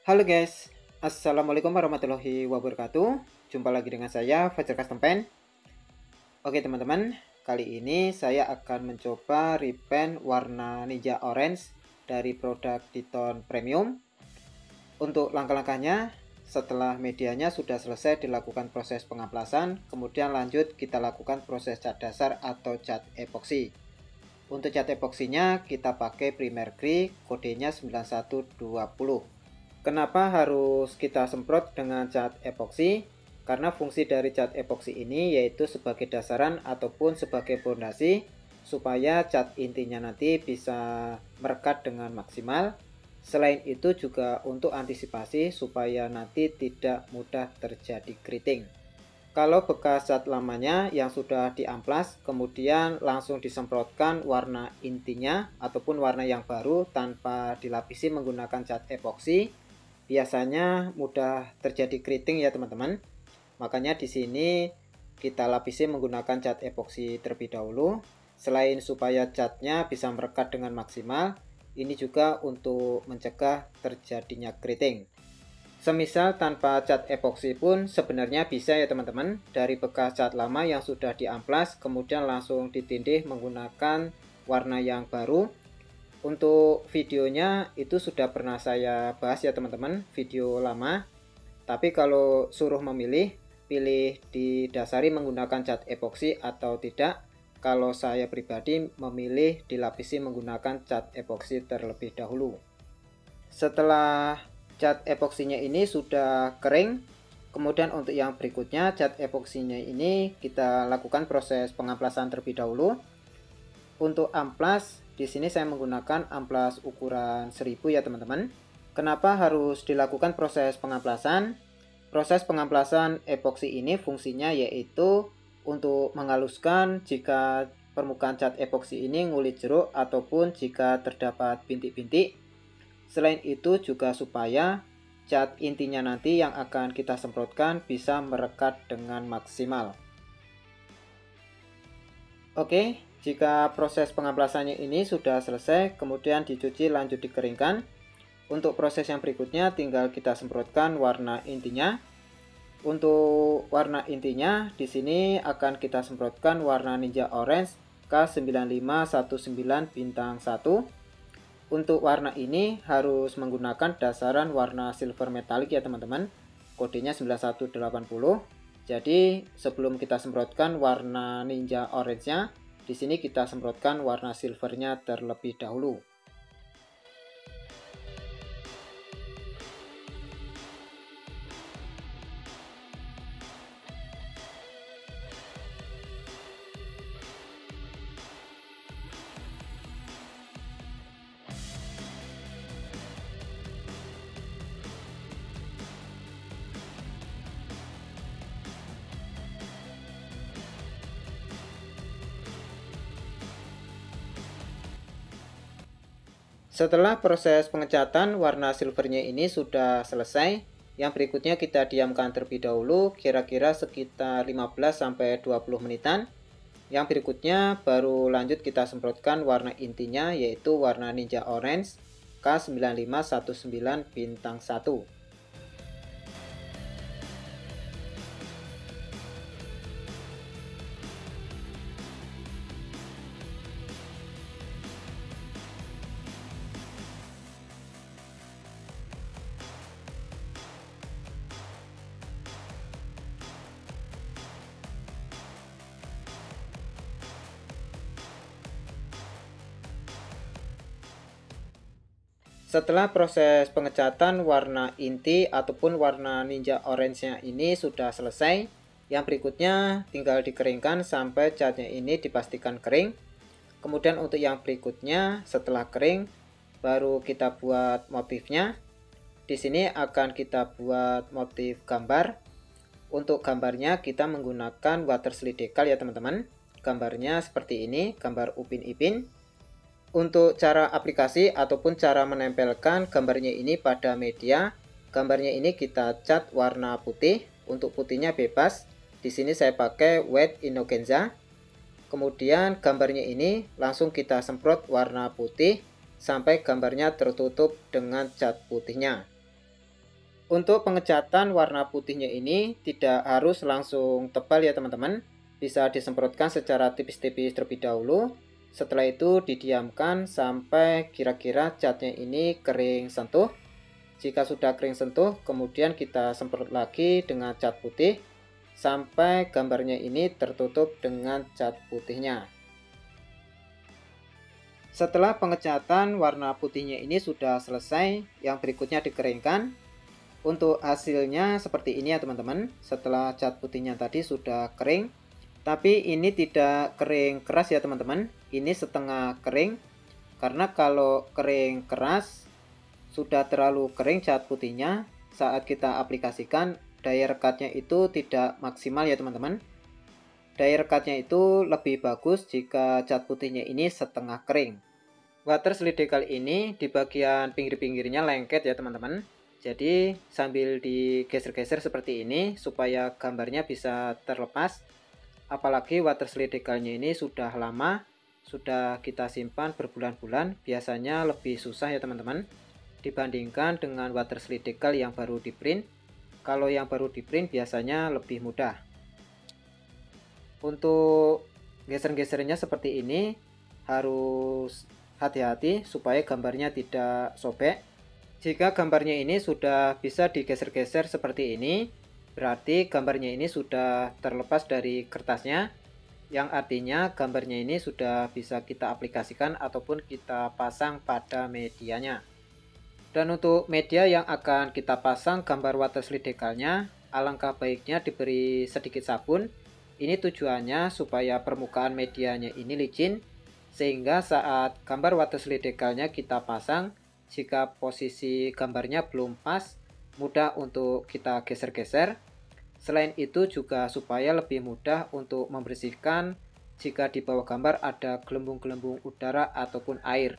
Halo guys, Assalamualaikum warahmatullahi wabarakatuh. Jumpa lagi dengan saya Fajar Custom Pen. Oke teman-teman, kali ini saya akan mencoba repaint warna Ninja Orange dari produk Diton Premium. Untuk langkah-langkahnya, setelah medianya sudah selesai dilakukan proses pengaplasan, kemudian lanjut kita lakukan proses cat dasar atau cat epoksi. Untuk cat epoksinya kita pakai Primer Grey, kodenya 9120. Kenapa harus kita semprot dengan cat epoksi? Karena fungsi dari cat epoksi ini yaitu sebagai dasaran ataupun sebagai pondasi supaya cat intinya nanti bisa merekat dengan maksimal. Selain itu juga untuk antisipasi supaya nanti tidak mudah terjadi keriting. Kalau bekas cat lamanya yang sudah diamplas kemudian langsung disemprotkan warna intinya ataupun warna yang baru tanpa dilapisi menggunakan cat epoksi, biasanya mudah terjadi keriting ya teman-teman. Makanya di sini kita lapisi menggunakan cat epoksi terlebih dahulu. Selain supaya catnya bisa merekat dengan maksimal, ini juga untuk mencegah terjadinya keriting. Semisal tanpa cat epoksi pun sebenarnya bisa ya teman-teman. Dari bekas cat lama yang sudah diamplas kemudian langsung ditindih menggunakan warna yang baru. Untuk videonya itu sudah pernah saya bahas ya teman-teman, video lama. Tapi kalau suruh memilih, pilih didasari menggunakan cat epoksi atau tidak. Kalau saya pribadi memilih dilapisi menggunakan cat epoksi terlebih dahulu. Setelah cat epoksinya ini sudah kering, kemudian untuk yang berikutnya cat epoksinya ini kita lakukan proses pengamplasan terlebih dahulu. Untuk amplas di sini saya menggunakan amplas ukuran 1000 ya teman-teman. Kenapa harus dilakukan proses pengamplasan? Proses pengamplasan epoksi ini fungsinya yaitu untuk menghaluskan jika permukaan cat epoksi ini ngulit jeruk ataupun jika terdapat bintik-bintik. Selain itu juga supaya cat intinya nanti yang akan kita semprotkan bisa merekat dengan maksimal. Oke, jika proses pengamplasannya ini sudah selesai, kemudian dicuci lanjut dikeringkan. Untuk proses yang berikutnya tinggal kita semprotkan warna intinya. Untuk warna intinya di sini akan kita semprotkan warna Ninja Orange K9519 bintang 1. Untuk warna ini harus menggunakan dasaran warna silver metallic ya teman-teman. Kodenya 9180. Jadi sebelum kita semprotkan warna Ninja Orange-nya, di sini kita semprotkan warna silvernya terlebih dahulu. Setelah proses pengecatan warna silvernya ini sudah selesai, yang berikutnya kita diamkan terlebih dahulu kira-kira sekitar 15-20 menitan. Yang berikutnya baru lanjut kita semprotkan warna intinya yaitu warna Ninja Orange K9519 bintang 1. Setelah proses pengecatan warna inti ataupun warna Ninja Orange-nya ini sudah selesai, yang berikutnya tinggal dikeringkan sampai catnya ini dipastikan kering. Kemudian untuk yang berikutnya setelah kering baru kita buat motifnya. Di sini akan kita buat motif gambar. Untuk gambarnya kita menggunakan water slide decal ya teman-teman. Gambarnya seperti ini, gambar Upin Ipin. Untuk cara aplikasi ataupun cara menempelkan gambarnya ini pada media, gambarnya ini kita cat warna putih. Untuk putihnya bebas. Di sini saya pakai white inogenza. Kemudian gambarnya ini langsung kita semprot warna putih sampai gambarnya tertutup dengan cat putihnya. Untuk pengecatan warna putihnya ini tidak harus langsung tebal ya teman-teman. Bisa disemprotkan secara tipis-tipis terlebih dahulu. Setelah itu didiamkan sampai kira-kira catnya ini kering sentuh. Jika sudah kering sentuh, kemudian kita semprot lagi dengan cat putih sampai gambarnya ini tertutup dengan cat putihnya. Setelah pengecatan warna putihnya ini sudah selesai, yang berikutnya dikeringkan. Untuk hasilnya seperti ini ya teman-teman. Setelah cat putihnya tadi sudah kering, tapi ini tidak kering keras ya teman-teman. Ini setengah kering, karena kalau kering keras sudah terlalu kering cat putihnya, saat kita aplikasikan daya rekatnya itu tidak maksimal ya teman-teman. Daya rekatnya itu lebih bagus jika cat putihnya ini setengah kering. Water slide decal ini di bagian pinggir-pinggirnya lengket ya teman-teman. Jadi sambil digeser-geser seperti ini supaya gambarnya bisa terlepas. Apalagi water slide decalnya ini sudah lama, sudah kita simpan berbulan-bulan, biasanya lebih susah ya teman-teman dibandingkan dengan water slide decal yang baru di print. Kalau yang baru di print biasanya lebih mudah. Untuk geser-gesernya seperti ini harus hati-hati supaya gambarnya tidak sobek. Jika gambarnya ini sudah bisa digeser-geser seperti ini, berarti gambarnya ini sudah terlepas dari kertasnya, yang artinya gambarnya ini sudah bisa kita aplikasikan ataupun kita pasang pada medianya. Dan untuk media yang akan kita pasang gambar water slide decalnya, alangkah baiknya diberi sedikit sabun. Ini tujuannya supaya permukaan medianya ini licin, sehingga saat gambar water slide decalnya kita pasang, jika posisi gambarnya belum pas, mudah untuk kita geser-geser. Selain itu juga supaya lebih mudah untuk membersihkan jika di bawah gambar ada gelembung-gelembung udara ataupun air.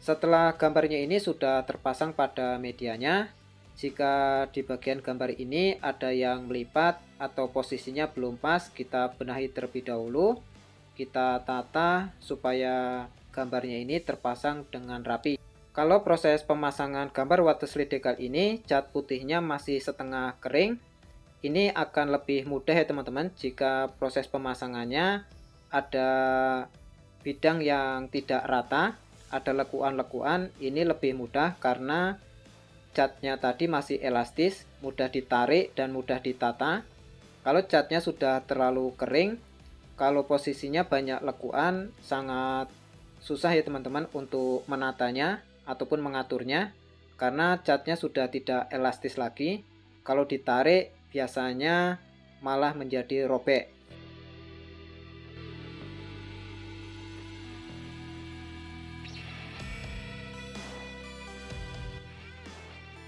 Setelah gambarnya ini sudah terpasang pada medianya, jika di bagian gambar ini ada yang melipat atau posisinya belum pas, kita benahi terlebih dahulu. Kita tata supaya gambarnya ini terpasang dengan rapi. Kalau proses pemasangan gambar water slide decal ini cat putihnya masih setengah kering, ini akan lebih mudah ya teman-teman. Jika proses pemasangannya ada bidang yang tidak rata, ada lekuan-lekuan, ini lebih mudah karena catnya tadi masih elastis, mudah ditarik dan mudah ditata. Kalau catnya sudah terlalu kering, kalau posisinya banyak lekuan, sangat susah ya teman-teman untuk menatanya ataupun mengaturnya, karena catnya sudah tidak elastis lagi. Kalau ditarik biasanya malah menjadi robek.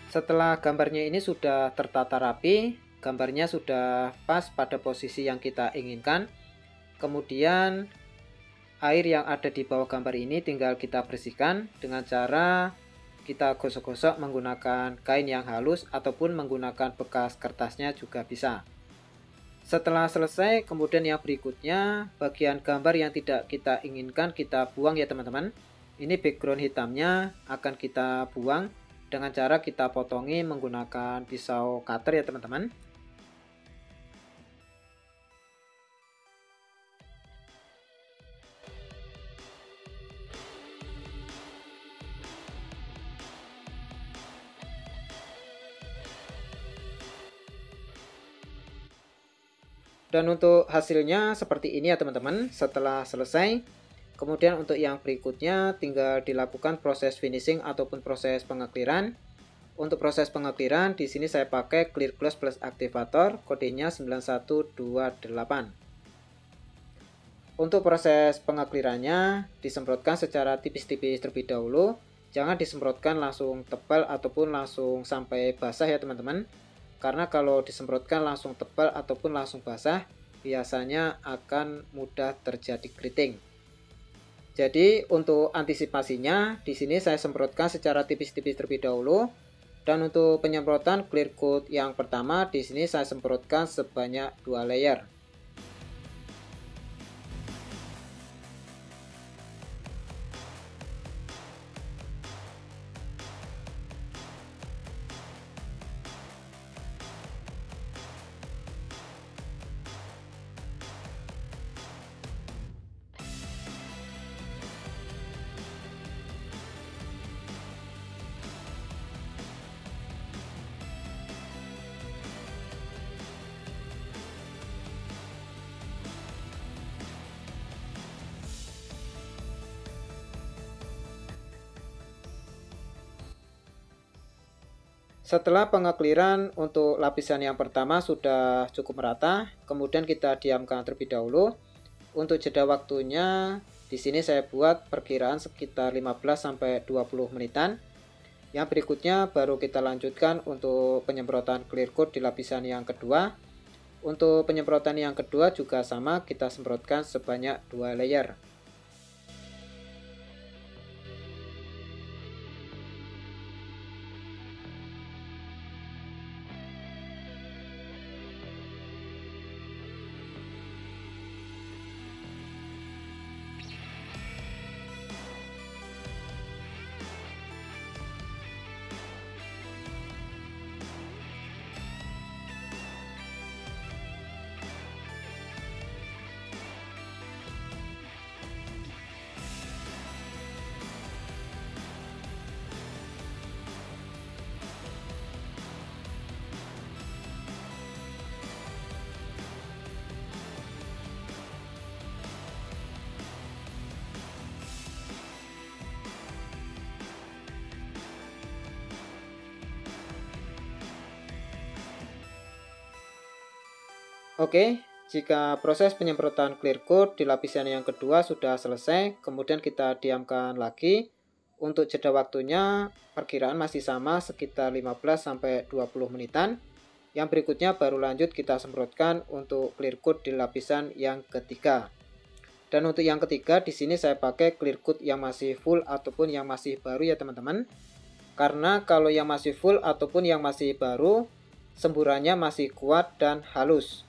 Setelah gambarnya ini sudah tertata rapi, gambarnya sudah pas pada posisi yang kita inginkan. Kemudian air yang ada di bawah gambar ini tinggal kita bersihkan dengan cara kita gosok-gosok menggunakan kain yang halus ataupun menggunakan bekas kertasnya juga bisa. Setelah selesai, kemudian yang berikutnya bagian gambar yang tidak kita inginkan kita buang ya teman-teman. Ini background hitamnya akan kita buang dengan cara kita potongi menggunakan pisau cutter ya teman-teman. Dan untuk hasilnya seperti ini ya teman-teman. Setelah selesai, kemudian untuk yang berikutnya tinggal dilakukan proses finishing ataupun proses pengekliran. Untuk proses pengekliran di sini saya pakai clear gloss plus aktivator, kodenya 9128. Untuk proses pengeklirannya disemprotkan secara tipis-tipis terlebih dahulu. Jangan disemprotkan langsung tebal ataupun langsung sampai basah ya teman-teman. Karena kalau disemprotkan langsung tebal ataupun langsung basah, biasanya akan mudah terjadi keriting. Jadi untuk antisipasinya, di sini saya semprotkan secara tipis-tipis terlebih dahulu. Dan untuk penyemprotan clear coat yang pertama, di sini saya semprotkan sebanyak 2 layer. Setelah pengekliran untuk lapisan yang pertama sudah cukup merata, kemudian kita diamkan terlebih dahulu. Untuk jeda waktunya di sini saya buat perkiraan sekitar 15-20 menitan. Yang berikutnya baru kita lanjutkan untuk penyemprotan clear coat di lapisan yang kedua. Untuk penyemprotan yang kedua juga sama, kita semprotkan sebanyak 2 layer. Oke, jika proses penyemprotan clear coat di lapisan yang kedua sudah selesai, kemudian kita diamkan lagi. Untuk jeda waktunya perkiraan masih sama sekitar 15-20 menitan. Yang berikutnya baru lanjut kita semprotkan untuk clear coat di lapisan yang ketiga. Dan untuk yang ketiga di sini saya pakai clear coat yang masih full ataupun yang masih baru ya teman-teman. Karena kalau yang masih full ataupun yang masih baru, semburannya masih kuat dan halus.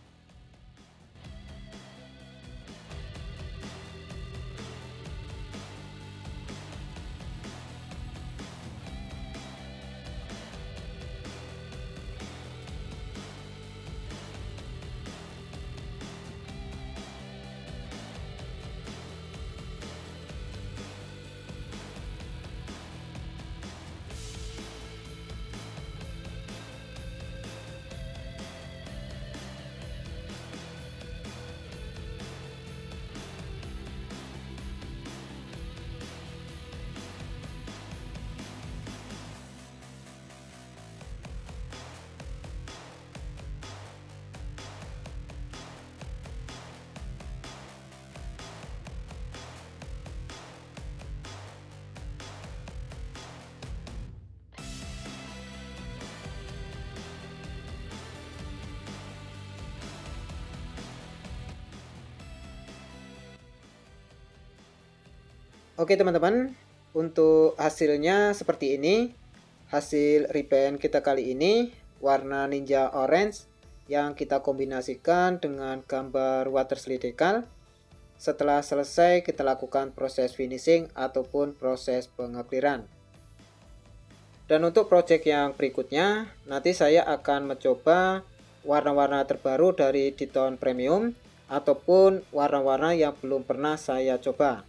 Oke teman-teman, untuk hasilnya seperti ini. Hasil repaint kita kali ini warna ninja orange yang kita kombinasikan dengan gambar water slide decal. Setelah selesai kita lakukan proses finishing ataupun proses pengekliran. Dan untuk project yang berikutnya, nanti saya akan mencoba warna-warna terbaru dari Ditton Premium ataupun warna-warna yang belum pernah saya coba.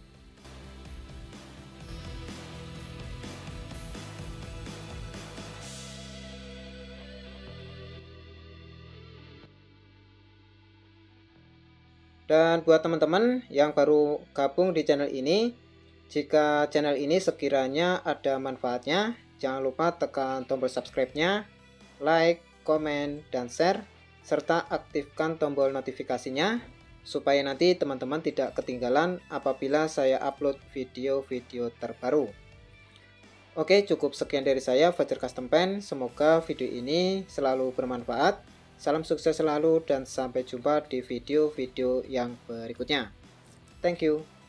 Dan buat teman-teman yang baru gabung di channel ini, jika channel ini sekiranya ada manfaatnya, jangan lupa tekan tombol subscribe-nya, like, komen, dan share, serta aktifkan tombol notifikasinya, supaya nanti teman-teman tidak ketinggalan apabila saya upload video-video terbaru. Oke, cukup sekian dari saya, Fajar Custom Paint. Semoga video ini selalu bermanfaat. Salam sukses selalu dan sampai jumpa di video-video yang berikutnya. Thank you.